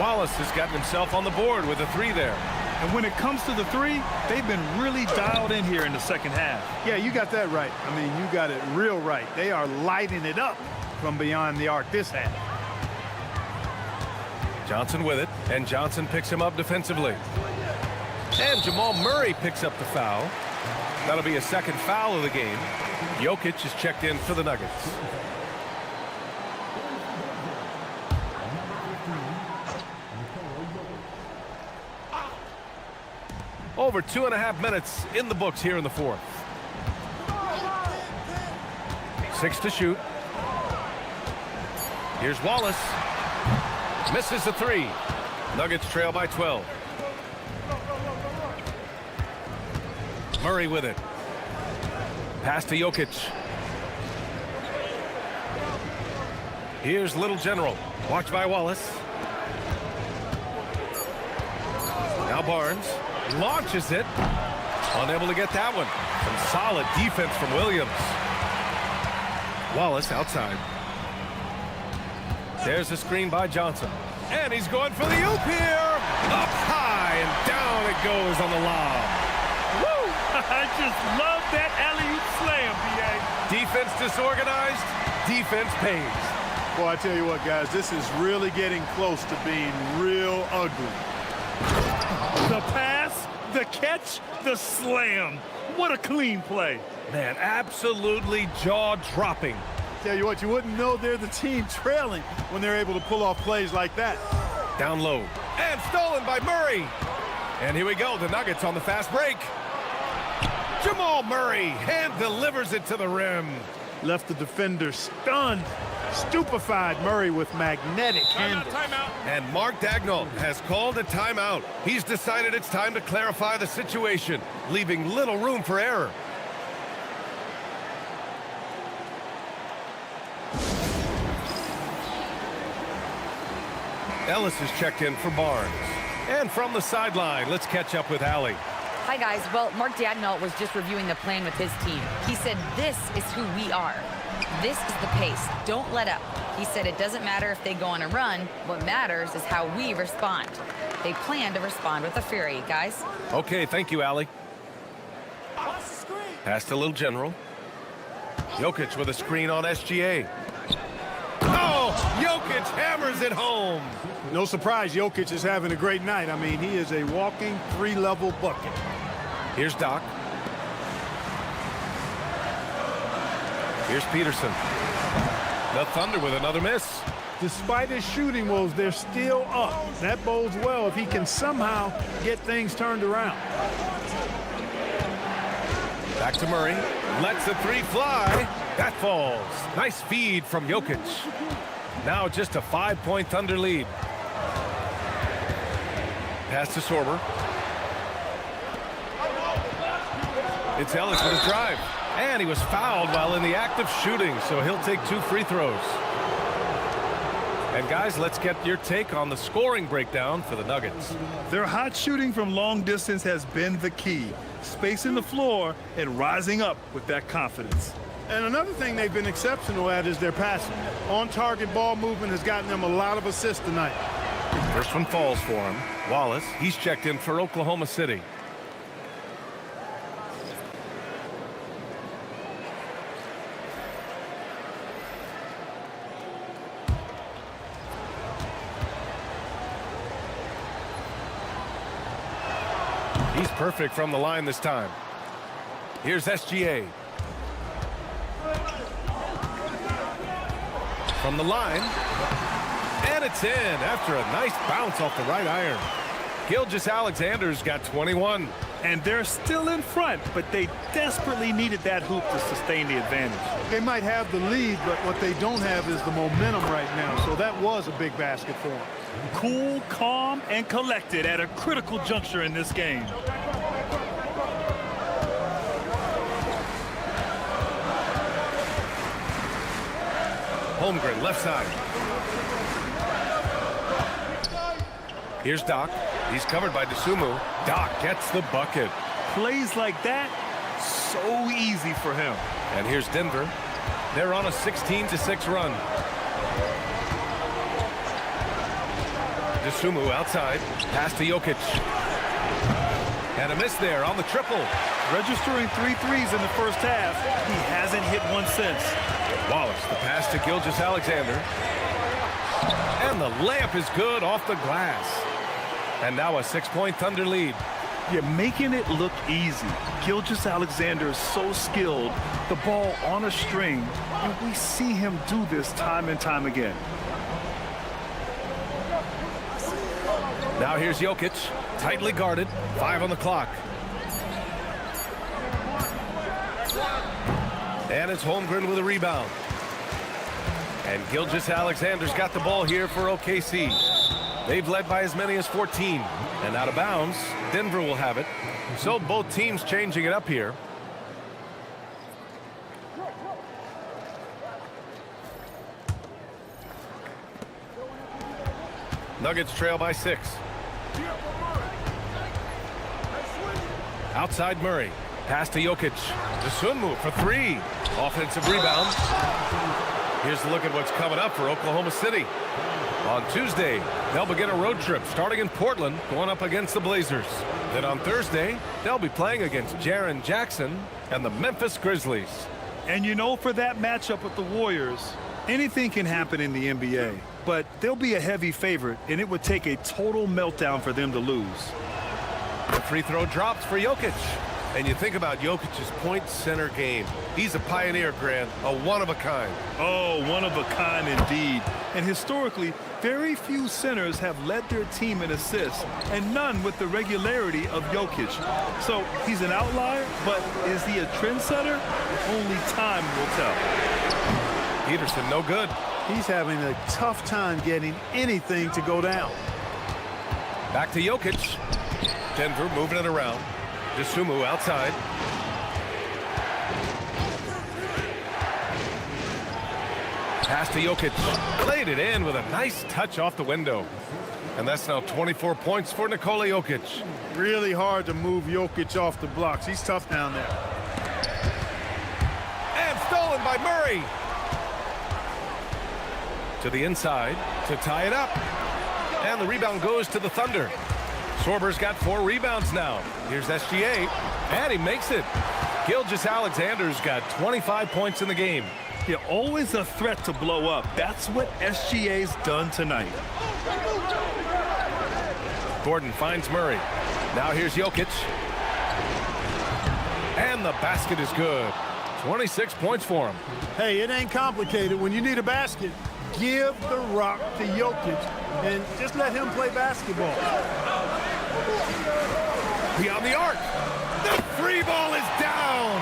Wallace has gotten himself on the board with a 3 there. And when it comes to the 3, they've been really dialed in here in the second half. Yeah, you got that right. I mean, you got it real right. They are lighting it up from beyond the arc this half. Johnson with it, and Johnson picks him up defensively. And Jamal Murray picks up the foul. That'll be a second foul of the game. Jokic is checked in for the Nuggets. Over 2.5 minutes in the books here in the fourth. 6 to shoot. Here's Wallace. Misses the 3. Nuggets trail by 12. Murray with it. Pass to Jokic. Here's Little General. Watched by Wallace. Now Barnes. Launches it. Unable to get that one. Some solid defense from Williams. Wallace outside. There's a screen by Johnson. And he's going for the oop here. Up high and down it goes on the lob. Woo! I just love that alley-oop slam, BA. Defense disorganized. Defense pays. Well, I tell you what, guys, this is really getting close to being real ugly. The pass, the catch, the slam. What a clean play. Man, absolutely jaw-dropping. Tell you what, you wouldn't know they're the team trailing when they're able to pull off plays like that. Down low. And stolen by Murray. And here we go, the Nuggets on the fast break. Jamal Murray hand delivers it to the rim. Left the defender stunned, stupefied. Murray with magnetic handles. And Mark Daigneault has called a timeout. He's decided it's time to clarify the situation, leaving little room for error. Ellis is checked in for Barnes. And from the sideline, let's catch up with Allie. Hi, guys. Well, Mark Daigneault was just reviewing the plan with his team. He said, this is who we are. This is the pace. Don't let up. He said it doesn't matter if they go on a run. What matters is how we respond. They plan to respond with a fury, guys. Okay, thank you, Allie. Pass to Little General. Jokic with a screen on SGA. Oh, Jokic hammers it home. No surprise, Jokic is having a great night. I mean, he is a walking three-level bucket. Here's Doc. Here's Peterson. The Thunder with another miss. Despite his shooting woes, they're still up. That bodes well if he can somehow get things turned around. Back to Murray. Lets the three fly. That falls. Nice feed from Jokic. Now just a 5-point Thunder lead. Pass to Sorber. It's Ellis with his drive. And he was fouled while in the act of shooting, so he'll take 2 free throws. And guys, let's get your take on the scoring breakdown for the Nuggets. Their hot shooting from long distance has been the key. Spacing the floor and rising up with that confidence. And another thing they've been exceptional at is their passing. On-target ball movement has gotten them a lot of assists tonight. First one falls for him. Wallace, he's checked in for Oklahoma City. He's perfect from the line this time. Here's SGA. From the line. And it's in after a nice bounce off the right iron. Gilgeous-Alexander's got 21. And they're still in front, but they desperately needed that hoop to sustain the advantage. They might have the lead, but what they don't have is the momentum right now. So that was a big basket for them. Cool, calm, and collected at a critical juncture in this game. Holmgren, left side. Here's Doc. He's covered by DeSumo. Doc gets the bucket. Plays like that, so easy for him. And here's Denver. They're on a 16-6 run. DeSumo outside. Pass to Jokic. And a miss there on the triple. Registering 3 threes in the first half. He hasn't hit one since. Wallace, the pass to Gilgeous-Alexander. And the layup is good off the glass. And now a 6-point Thunder lead. You're making it look easy. Gilgeous-Alexander is so skilled. The ball on a string. And we see him do this time and time again. Now here's Jokic. Tightly guarded. 5 on the clock. And it's Holmgren with a rebound. And Gilgeous-Alexander's got the ball here for OKC. They've led by as many as 14. And out of bounds, Denver will have it. So both teams changing it up here. Nuggets trail by 6. Outside Murray. Pass to Jokic. DeSumo for 3. Offensive rebound. Here's a look at what's coming up for Oklahoma City. On Tuesday, they'll begin a road trip starting in Portland, going up against the Blazers. Then on Thursday, they'll be playing against Jaren Jackson and the Memphis Grizzlies. And you know, for that matchup with the Warriors, anything can happen in the NBA. But they'll be a heavy favorite, and it would take a total meltdown for them to lose. The free throw drops for Jokic. And you think about Jokic's point center game. He's a pioneer, Grant, a one-of-a-kind. Oh, one of a kind indeed. And historically, very few centers have led their team in assists, and none with the regularity of Jokic. So he's an outlier, but is he a trendsetter? Only time will tell. Peterson, no good. He's having a tough time getting anything to go down. Back to Jokic. Denver moving it around. Dosunmu outside. Pass to Jokic. Played it in with a nice touch off the window. And that's now 24 points for Nikola Jokic. Really hard to move Jokic off the blocks. He's tough down there. And stolen by Murray. To the inside to tie it up. And the rebound goes to the Thunder. Sorber's got 4 rebounds now. Here's SGA, and he makes it. Gilgeous-Alexander's got 25 points in the game. Yeah, always a threat to blow up. That's what SGA's done tonight. Gordon finds Murray. Now here's Jokic. And the basket is good. 26 points for him. Hey, it ain't complicated. When you need a basket, give the rock to Jokic and just let him play basketball. Beyond the arc. The free ball is down.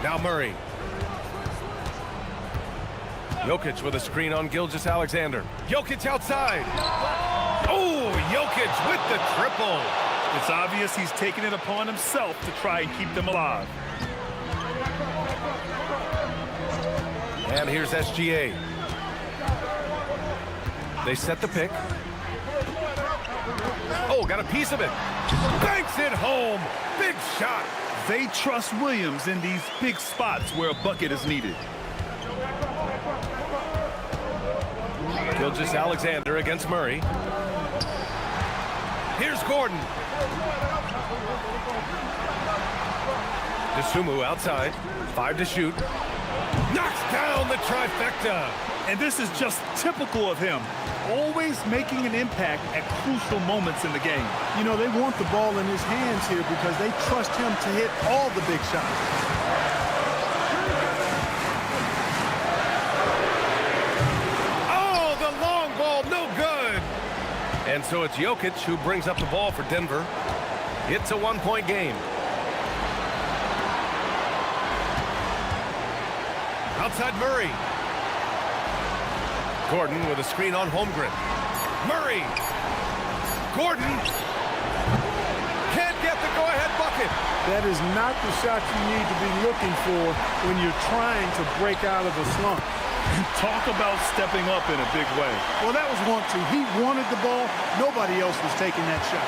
Now Murray. Jokic with a screen on Gilgeous-Alexander. Jokic outside. Oh, Jokic with the triple. It's obvious he's taking it upon himself to try and keep them alive. And here's SGA. They set the pick. Oh, got a piece of it. Banks it home. Big shot. They trust Williams in these big spots where a bucket is needed. Gilgeous-Alexander against Murray. Here's Gordon. Dosunmu outside. 5 to shoot. Knocks down the trifecta. And this is just typical of him. Always making an impact at crucial moments in the game. You know, they want the ball in his hands here because they trust him to hit all the big shots. Oh, the long ball, no good. And so it's Jokic who brings up the ball for Denver. It's a 1-point game. Outside Murray. Gordon with a screen on Holmgren. Murray. Gordon. Can't get the go-ahead bucket. That is not the shot you need to be looking for when you're trying to break out of a slump. Talk about stepping up in a big way. Well, that was 1-2. He wanted the ball. Nobody else was taking that shot.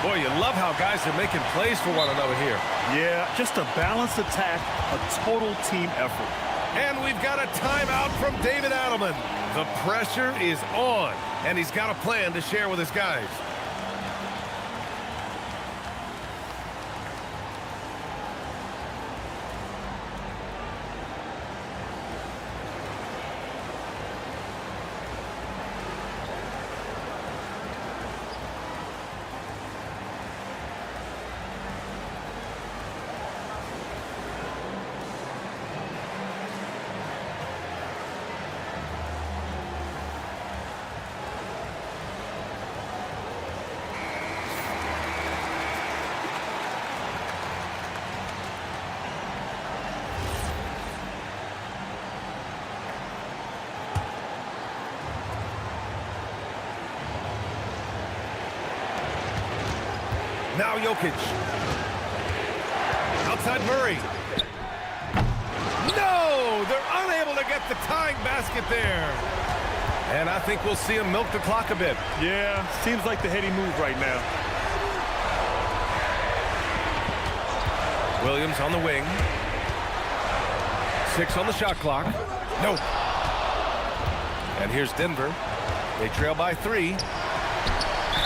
Boy, you love how guys are making plays for one another here. Yeah, just a balanced attack, a total team effort. And we've got a timeout from David Adelman. The pressure is on, and he's got a plan to share with his guys. Now Jokic. Outside Murray. No! They're unable to get the tying basket there. And I think we'll see him milk the clock a bit. Yeah, seems like the heady move right now. Williams on the wing. 6 on the shot clock. No. And here's Denver. They trail by 3.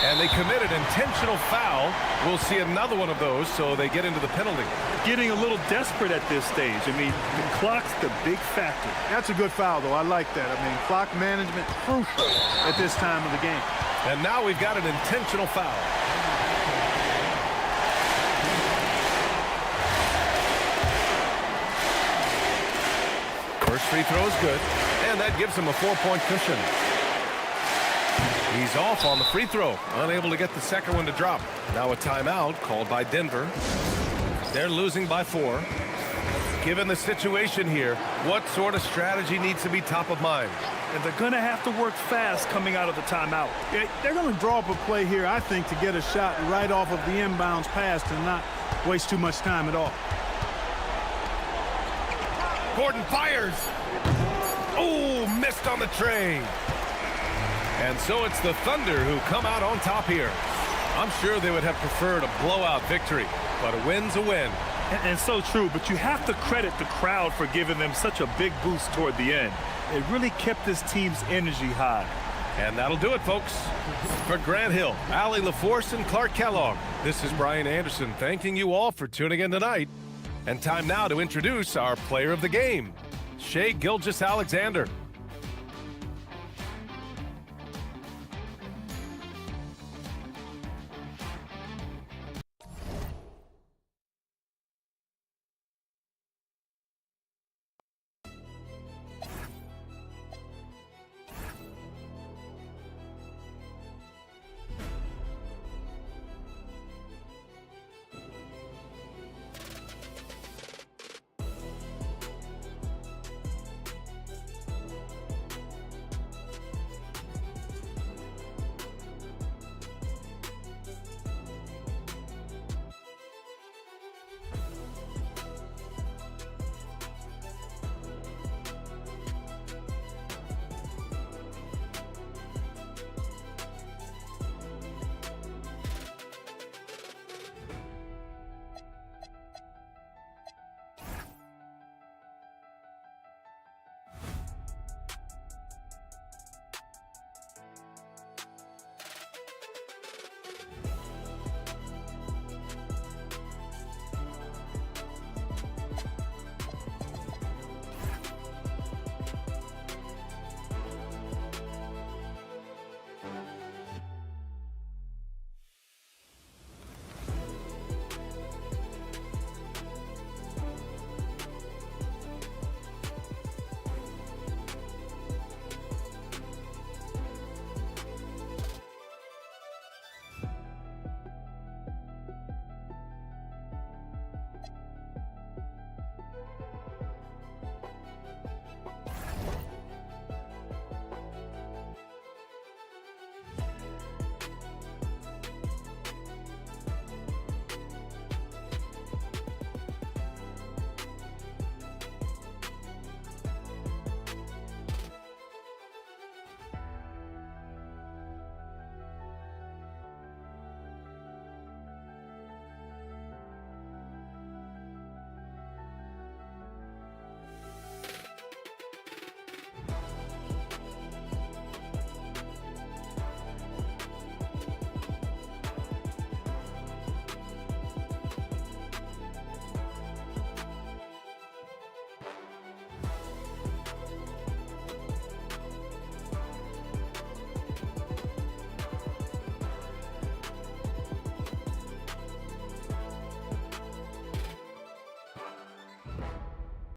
And they commit an intentional foul. We'll see another one of those, so they get into the penalty. Getting a little desperate at this stage. I mean, the clock's the big factor. That's a good foul, though. I like that. I mean, clock management crucial at this time of the game. And now we've got an intentional foul. First free throw is good, and that gives him a 4-point cushion. He's off on the free throw, unable to get the second one to drop. Now a timeout called by Denver. They're losing by 4. Given the situation here, what sort of strategy needs to be top of mind? And they're going to have to work fast coming out of the timeout. They're going to draw up a play here, I think, to get a shot right off of the inbounds pass and not waste too much time at all. Gordon fires. Oh, missed on the tray. And so it's the Thunder who come out on top here. I'm sure they would have preferred a blowout victory, but a win's a win. And so true, but you have to credit the crowd for giving them such a big boost toward the end. It really kept this team's energy high. And that'll do it, folks. For Grant Hill, Allie LaForce, and Clark Kellogg, this is Brian Anderson thanking you all for tuning in tonight. And time now to introduce our player of the game, Shai Gilgeous-Alexander.